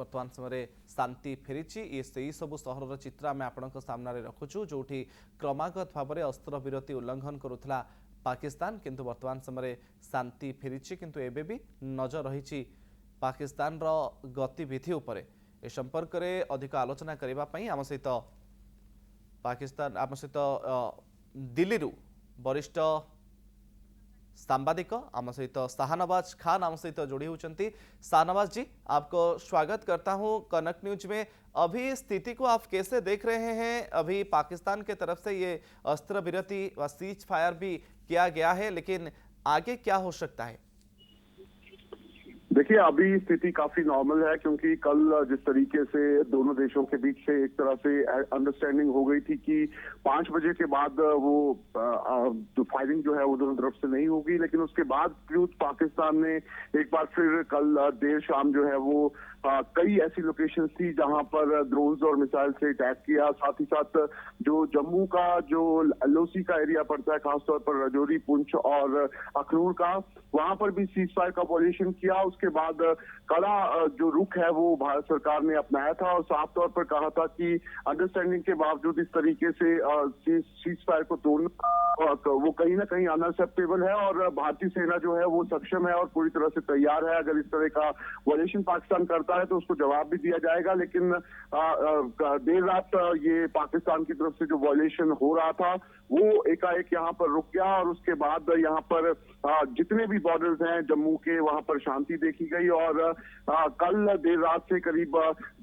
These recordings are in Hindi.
वर्तमान समय शांति फेरी ये सब सहर चित्र आम आपण सामने रखुचु जो क्रमागत भाव में अस्त्र विरति उल्लंघन करुला पाकिस्तान किंतु वर्तमान समय शांति फेरी किंतु एबे भी नजर रही पाकिस्तान गतिविधि उपरे ए संपर्क में अधिक आलोचना करने आम सहित पाकिस्तान आम सहित दिल्ली वरिष्ठ सांबादिक आम सहित शाहनवाज खान आम सहित जोड़ी होती। शाहनवाज जी, आपको स्वागत करता हूं कनक न्यूज में। अभी स्थिति को आप कैसे देख रहे हैं? अभी पाकिस्तान के तरफ से ये अस्त्र विरति व सीज फायर भी किया गया है, लेकिन आगे क्या हो सकता है? देखिए, अभी स्थिति काफी नॉर्मल है क्योंकि कल जिस तरीके से दोनों देशों के बीच से एक तरह से अंडरस्टैंडिंग हो गई थी कि 5 बजे के बाद वो फायरिंग जो है वो दोनों तरफ से नहीं होगी, लेकिन उसके बाद पाकिस्तान ने एक बार फिर कल देर शाम जो है वो कई ऐसी लोकेशन थी जहां पर ड्रोन्स और मिसाइल से अटैक किया। साथ ही साथ जो जम्मू का जो एलओसी का एरिया पड़ता है, खासतौर पर राजौरी, पुंछ और अखनूर का, वहां पर भी सीज फायर का वॉल्यूशन किया। उसके बाद कड़ा जो रुख है वो भारत सरकार ने अपनाया था और साफ तौर पर कहा था कि अंडरस्टैंडिंग के बावजूद इस तरीके से सीज फायर को तोड़ना वो कहीं ना कहीं अनएक्सेप्टेबल है और भारतीय सेना जो है वो सक्षम है और पूरी तरह से तैयार है। अगर इस तरह का वॉल्यूशन पाकिस्तान करता है तो उसको जवाब भी दिया जाएगा, लेकिन देर रात ये पाकिस्तान की तरफ से जो वॉल्यूशन हो रहा था वो एकाएक यहाँ पर रुक गया और उसके बाद यहाँ पर जितने भी बॉर्डर्स हैं जम्मू के, वहां पर शांति देखी गई और कल देर रात से करीब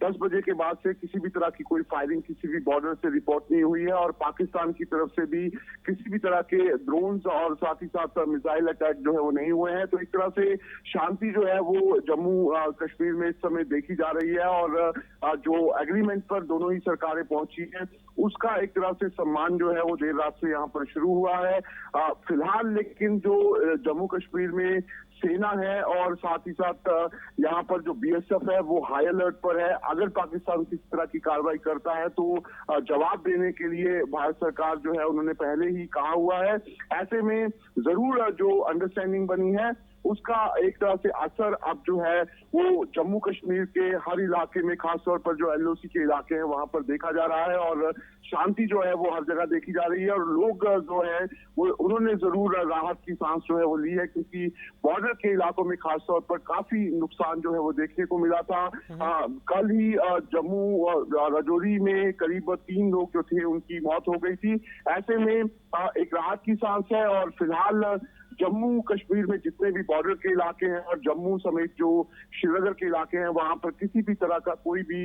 10 बजे के बाद से किसी भी तरह की कोई फायरिंग किसी भी बॉर्डर से रिपोर्ट नहीं हुई है और पाकिस्तान की तरफ से भी किसी भी तरह के ड्रोन्स और साथ ही साथ मिसाइल अटैक जो है वो नहीं हुए हैं। तो एक तरह से शांति जो है वो जम्मू कश्मीर में इस समय देखी जा रही है और जो एग्रीमेंट पर दोनों ही सरकारें पहुंची हैं उसका एक तरह से सम्मान जो है वो देर रात से यहाँ पर शुरू हुआ है। फिलहाल लेकिन जो जम्मू कश्मीर में सेना है और साथ ही साथ यहाँ पर जो बीएसएफ है वो हाई अलर्ट पर है। अगर पाकिस्तान किसी तरह की कार्रवाई करता है तो जवाब देने के लिए भारत सरकार जो है उन्होंने पहले ही कहा हुआ है। ऐसे में जरूर जो अंडरस्टैंडिंग बनी है उसका एक तरह से असर अब जो है वो जम्मू कश्मीर के हर इलाके में, खासतौर पर जो एलओसी के इलाके हैं वहां पर देखा जा रहा है और शांति जो है वो हर जगह देखी जा रही है और लोग जो है वो उन्होंने जरूर राहत की सांस जो है वो ली है क्योंकि बॉर्डर के इलाकों में खासतौर पर काफी नुकसान जो है वो देखने को मिला था। कल ही जम्मू राजौरी में करीब 3 लोग जो थे उनकी मौत हो गई थी। ऐसे में एक राहत की सांस है और फिलहाल जम्मू कश्मीर में जितने भी बॉर्डर के इलाके हैं और जम्मू समेत जो श्रीनगर के इलाके हैं वहां पर किसी भी तरह का कोई भी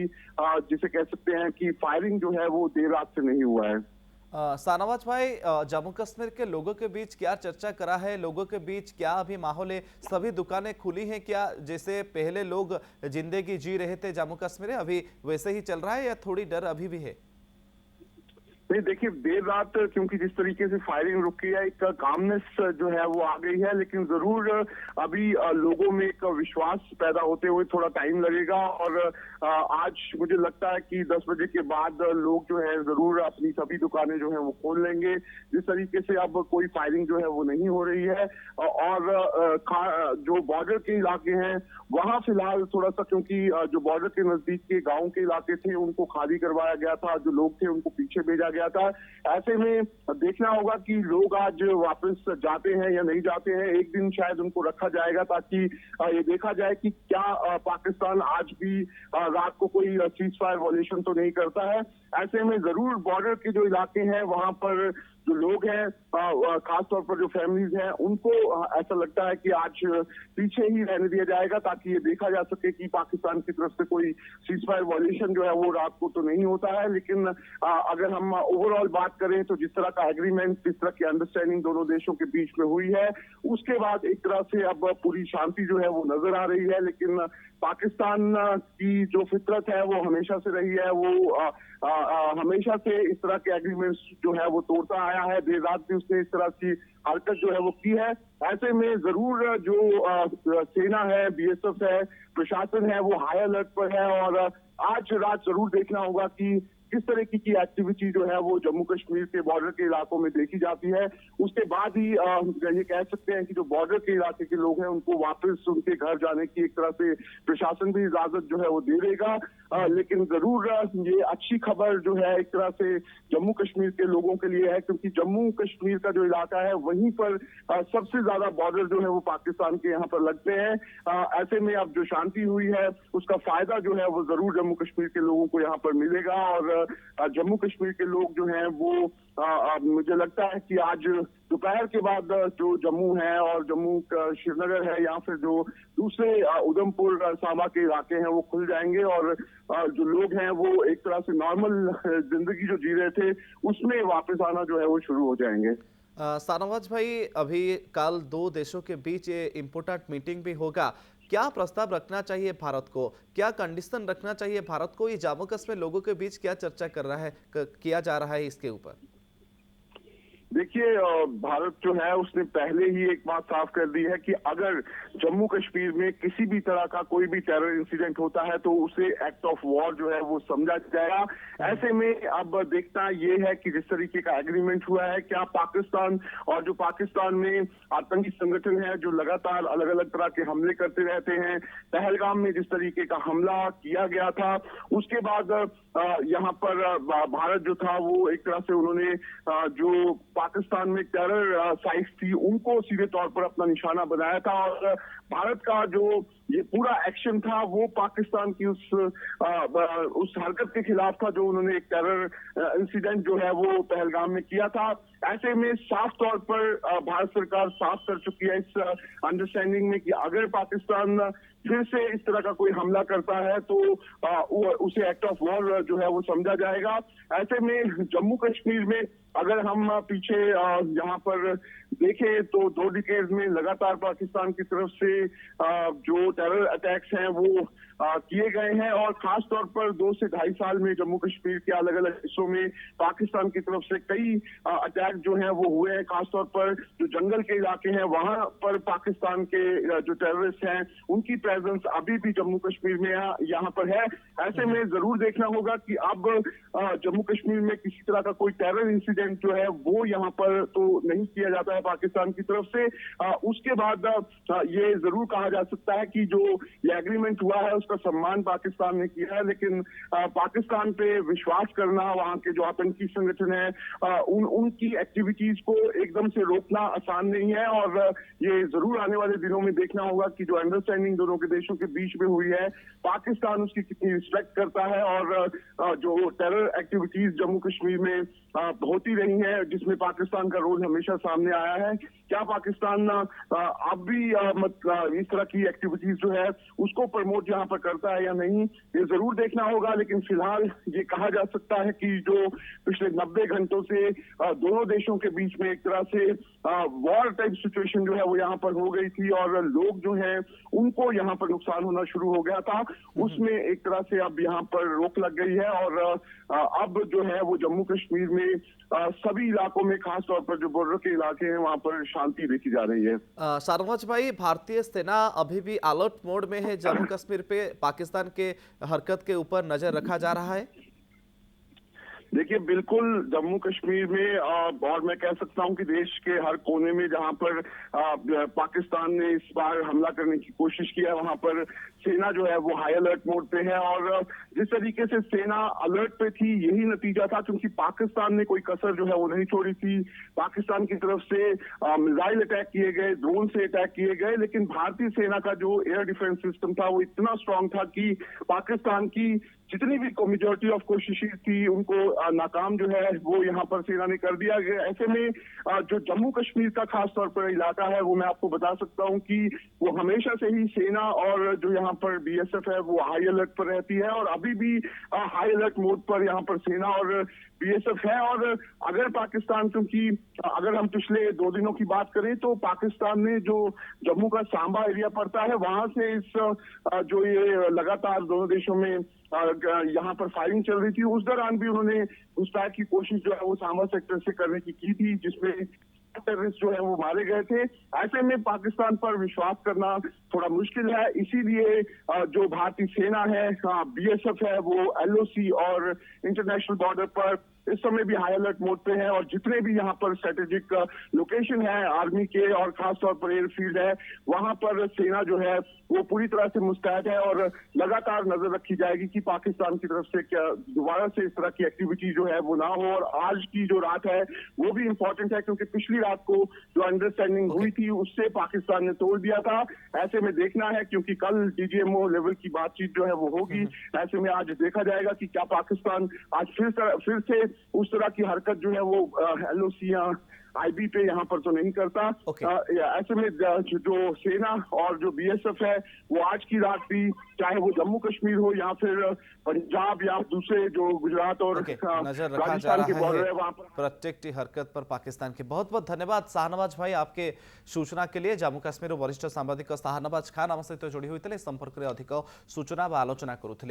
जिसे कह सकते हैं कि फायरिंग जो है वो देर रात से नहीं हुआ है। शाहनवाज भाई, जम्मू कश्मीर के लोगों के बीच क्या चर्चा करा है? लोगों के बीच क्या अभी माहौल है? सभी दुकानें खुली हैं क्या? जैसे पहले लोग जिंदगी जी रहे थे जम्मू कश्मीर में, अभी वैसे ही चल रहा है या थोड़ी डर अभी भी है? नहीं, देखिए, देर रात क्योंकि जिस तरीके से फायरिंग रुकी है एक कामनेस जो है वो आ गई है, लेकिन जरूर अभी लोगों में एक विश्वास पैदा होते हुए थोड़ा टाइम लगेगा और आज मुझे लगता है कि 10 बजे के बाद लोग जो है जरूर अपनी सभी दुकानें जो है वो खोल लेंगे। जिस तरीके से अब कोई फायरिंग जो है वो नहीं हो रही है और जो बॉर्डर के इलाके हैं वहां फिलहाल थोड़ा सा, क्योंकि जो बॉर्डर के नजदीक के गाँव के इलाके थे उनको खाली करवाया गया था, जो लोग थे उनको पीछे भेजा गया था। ऐसे में देखना होगा कि लोग आज वापस जाते हैं या नहीं जाते हैं। एक दिन शायद उनको रखा जाएगा ताकि ये देखा जाए कि क्या पाकिस्तान आज भी रात को कोई सीज फायर वॉल्यूशन तो नहीं करता है। ऐसे में जरूर बॉर्डर के जो इलाके हैं वहां पर जो लोग हैं खासतौर पर जो फैमिलीज हैं उनको ऐसा लगता है कि आज पीछे ही रहने दिया जाएगा ताकि ये देखा जा सके कि पाकिस्तान की तरफ से कोई सीज फायर वॉल्यूशन जो है वो रात को तो नहीं होता है। लेकिन अगर हम ओवरऑल बात करें तो जिस तरह का एग्रीमेंट, जिस तरह की अंडरस्टैंडिंग दोनों देशों के बीच में हुई है उसके बाद एक तरह से अब पूरी शांति जो है वो नजर आ रही है। लेकिन पाकिस्तान की जो फितरत है वो हमेशा से रही है, वो हमेशा से इस तरह के एग्रीमेंट्स जो है वो तोड़ता आया है। देर रात भी उसने इस तरह की हरकत जो है वो की है। ऐसे में जरूर जो सेना है, बीएसएफ है, प्रशासन है वो हाई अलर्ट पर है और आज रात जरूर देखना होगा कि किस तरह की एक्टिविटी जो है वो जम्मू कश्मीर के बॉर्डर के इलाकों में देखी जाती है, उसके बाद ही ये कह सकते हैं कि जो बॉर्डर के इलाके के लोग हैं उनको वापस उनके घर जाने की एक तरह से प्रशासन भी इजाजत जो है वो दे देगा। लेकिन जरूर ये अच्छी खबर जो है एक तरह से जम्मू कश्मीर के लोगों के लिए है, क्योंकि जम्मू कश्मीर का जो इलाका है वहीं पर सबसे ज्यादा बॉर्डर जो है वो पाकिस्तान के यहाँ पर लगते हैं। ऐसे में अब जो शांति हुई है उसका फायदा जो है वो जरूर जम्मू कश्मीर के लोगों को यहाँ पर मिलेगा, और जम्मू कश्मीर के लोग जो हैं वो मुझे लगता है कि आज दोपहर के बाद जो जम्मू है और जम्मू का श्रीनगर है या फिर जो दूसरे उधमपुर सांबा के इलाके हैं वो खुल जाएंगे, और जो लोग हैं वो एक तरह से नॉर्मल जिंदगी जो जी रहे थे उसमें वापस आना जो है वो शुरू हो जाएंगे। शाहनवाज भाई, अभी कल दो देशों के बीच ये इम्पोर्टेंट मीटिंग भी होगा। क्या प्रस्ताव रखना चाहिए भारत को, क्या कंडीशन रखना चाहिए भारत को? ये जम्मू कश्मीर लोगों के बीच क्या चर्चा किया जा रहा है इसके ऊपर? देखिए, भारत जो है उसने पहले ही एक बात साफ कर दी है कि अगर जम्मू कश्मीर में किसी भी तरह का कोई भी टेरर इंसिडेंट होता है तो उसे एक्ट ऑफ वॉर जो है वो समझा जाएगा। ऐसे में अब देखना ये है कि जिस तरीके का एग्रीमेंट हुआ है, क्या पाकिस्तान और जो पाकिस्तान में आतंकी संगठन है जो लगातार अलग अलग तरह के हमले करते रहते हैं, पहलगाम में जिस तरीके का हमला किया गया था उसके बाद यहाँ पर भारत जो था वो एक तरह से उन्होंने जो पाकिस्तान में टेरर साइट्स थी उनको सीधे तौर पर अपना निशाना बनाया था, और भारत का जो ये पूरा एक्शन था वो पाकिस्तान की उस हरकत के खिलाफ था जो उन्होंने एक टेरर इंसिडेंट जो है वो पहलगाम में किया था। ऐसे में साफ तौर पर भारत सरकार साफ कर चुकी है इस अंडरस्टैंडिंग में कि अगर पाकिस्तान फिर से इस तरह का कोई हमला करता है तो उसे एक्ट ऑफ वॉर जो है वो समझा जाएगा। ऐसे में जम्मू कश्मीर में अगर हम पीछे यहाँ पर देखें तो 2 डिकेड में लगातार पाकिस्तान की तरफ से जो टेरर अटैक्स हैं वो किए गए हैं, और खास तौर पर 2 से 2.5 साल में जम्मू कश्मीर के अलग अलग हिस्सों में पाकिस्तान की तरफ से कई अटैक जो हैं वो हुए हैं। खास तौर पर जो जंगल के इलाके हैं वहां पर पाकिस्तान के जो टेररिस्ट हैं उनकी प्रेजेंस अभी भी जम्मू कश्मीर में यहाँ पर है। ऐसे में जरूर देखना होगा कि अब जम्मू कश्मीर में किसी तरह का कोई टेरर इंसिडेंट जो है वो यहाँ पर तो नहीं किया जाता है पाकिस्तान की तरफ से। उसके बाद ये जरूर कहा जा सकता है कि जो ये एग्रीमेंट हुआ है उसका सम्मान पाकिस्तान ने किया है, लेकिन पाकिस्तान पे विश्वास करना, वहां के जो आतंकी संगठन है उनकी एक्टिविटीज को एकदम से रोकना आसान नहीं है, और ये जरूर आने वाले दिनों में देखना होगा कि जो अंडरस्टैंडिंग दोनों के देशों के बीच में हुई है पाकिस्तान उसकी कितनी रिस्पेक्ट करता है, और जो टेरर एक्टिविटीज जम्मू कश्मीर में होती रही है जिसमें पाकिस्तान का रोल हमेशा सामने आया है, क्या पाकिस्तान अब भी इस तरह की एक्टिविटीज जो है उसको प्रमोट यहाँ पर करता है या नहीं, ये जरूर देखना होगा। लेकिन फिलहाल ये कहा जा सकता है कि जो पिछले 90 घंटों से दोनों देशों के बीच में एक तरह से वॉर टाइप सिचुएशन जो है वो यहाँ पर हो गई थी, और लोग जो हैं उनको यहाँ पर नुकसान होना शुरू हो गया था, उसमें एक तरह से अब यहाँ पर रोक लग गई है, और अब जो है वो जम्मू कश्मीर में सभी इलाकों में खास तौर पर जो बॉर्डर के इलाके हैं वहां पर शांति देखी जा रही है। शाहनवाज भाई, भारतीय सेना अभी भी अलर्ट मोड में है, जम्मू कश्मीर पे पाकिस्तान के हरकत के ऊपर नजर रखा जा रहा है। देखिए, बिल्कुल जम्मू कश्मीर में और मैं कह सकता हूं कि देश के हर कोने में जहां पर पाकिस्तान ने इस बार हमला करने की कोशिश की है वहां पर सेना जो है वो हाई अलर्ट मोड पे है, और जिस तरीके से सेना अलर्ट पे थी यही नतीजा था, क्योंकि पाकिस्तान ने कोई कसर जो है वो नहीं छोड़ी थी। पाकिस्तान की तरफ से मिसाइल अटैक किए गए, ड्रोन से अटैक किए गए, लेकिन भारतीय सेना का जो एयर डिफेंस सिस्टम था वो इतना स्ट्रांग था कि पाकिस्तान की जितनी भी मेजॉरिटी ऑफ कोशिशें थी उनको नाकाम जो है वो यहाँ पर सेना ने कर दिया गया। ऐसे में जो जम्मू कश्मीर का खास तौर पर इलाका है वो मैं आपको बता सकता हूँ कि वो हमेशा से ही सेना और जो यहाँ पर बीएसएफ है वो हाई अलर्ट पर रहती है, और अभी भी हाई अलर्ट मोड पर यहाँ पर सेना और बीएसएफ है। और अगर पाकिस्तान, क्योंकि अगर हम पिछले 2 दिनों की बात करें तो पाकिस्तान ने जो जम्मू का सांबा एरिया पड़ता है वहां से इस जो ये लगातार दोनों देशों में यहाँ पर फायरिंग चल रही थी, उस दौरान भी उन्होंने घुसपैठ की कोशिश जो है वो सांबा सेक्टर से करने की थी, जिसमें टेररिस्ट जो है वो मारे गए थे। ऐसे में पाकिस्तान पर विश्वास करना थोड़ा मुश्किल है, इसीलिए जो भारतीय सेना है, बीएसएफ है, वो एलओसी और इंटरनेशनल बॉर्डर पर इस समय भी हाई अलर्ट मोड पे है और जितने भी यहाँ पर स्ट्रेटेजिक लोकेशन है आर्मी के और खासतौर पर एयरफील्ड है, वहां पर सेना जो है वो पूरी तरह से मुस्तैद है और लगातार नजर रखी जाएगी कि पाकिस्तान की तरफ से क्या दोबारा से इस तरह की एक्टिविटी जो है वो ना हो। और आज की जो रात है वो भी इम्पोर्टेंट है क्योंकि पिछली रात को जो अंडरस्टैंडिंग हुई थी उससे पाकिस्तान ने तोड़ दिया था। ऐसे में देखना है क्योंकि कल डीजीएमओ लेवल की बातचीत जो है वो होगी, ऐसे में आज देखा जाएगा कि क्या पाकिस्तान आज फिर से उस तरह की हरकत जो है वो एलओसी या आईबी पे यहाँ पर तो नहीं करता। ऐसे में जो सेना और जो बीएसएफ है वो आज की रात भी चाहे वो जम्मू कश्मीर हो या फिर पंजाब या दूसरे जो गुजरात और नजर रखा जा राजस्थान के रहा बॉर्डर है है वहां पर। प्रत्येक हरकत पर पाकिस्तान के बहुत बहुत धन्यवाद शाहनवाज भाई आपके सूचना के लिए। जम्मू काश्मीर वरिष्ठ सांबादिक शाहनवाज खान आम सहित जोड़ी होते संपर्क में अधिक सूचना व आलोचना करुले।